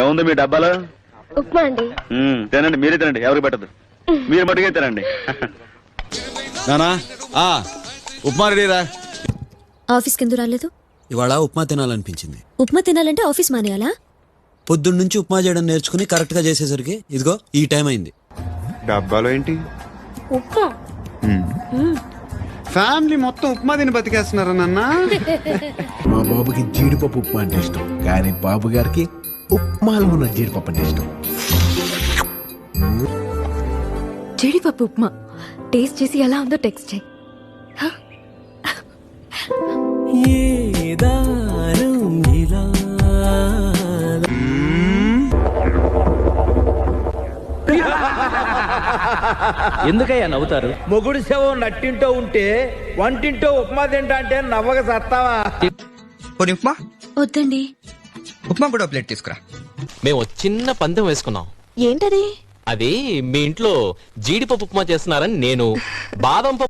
ఏముంది మీ డబ్బాలో? ఉప్మా అండి. తినండి, మీరే తినండి, ఎవరికి పెట్టదు. మీరు మటుకే తినండి. నానా ఉప్మా రెడీరా. ఆఫీస్కి ఎందుకు రాలేదు? ఇవాళ ఉప్మా తినాలనిపించింది. ఉప్మా తినాలంటే ఆఫీస్ మానేయాలా? పొద్దున్న నుంచి ఉప్మా చేయడం నేర్చుకుని కరెక్ట్ గా చేసేసరికి ఇదిగో ఈ టైం అయింది. డబ్బాలో ఏంటి? ఉప్మా. ఫ్యామిలీ మొత్తం ఉప్మా తిని బతికేస్తున్నారా నాన్న? మా బాబుకి జీడిపప్పు ఉప్మా అంటే ఇష్టం, కానీ బాబు గారికి ఉప్మాలో ఉన్న జీడిపప్పు అంటే ఇష్టం. జీడిపప్పు ఉప్మా టేస్ట్ చేసి ఎలా ఉందో టెక్స్ట్ చేయి. ఎందుకయ్యా నవ్వుతారు? మొగుడు శవం నట్టింటో ఉంటే వంటింటో ఉప్మా తింటా అంటే నవ్వక సత్తావా? పోనీ ఉప్మా వద్దండి. ఉప్మా కూడా ప్లేట్ తీసుకురా. మేము చిన్న పందెం వేసుకున్నాం. ఏంటది? అది మీ ఇంట్లో జీడిపప్పు ఉప్మా చేస్తున్నారని నేను, బాదం పప్పు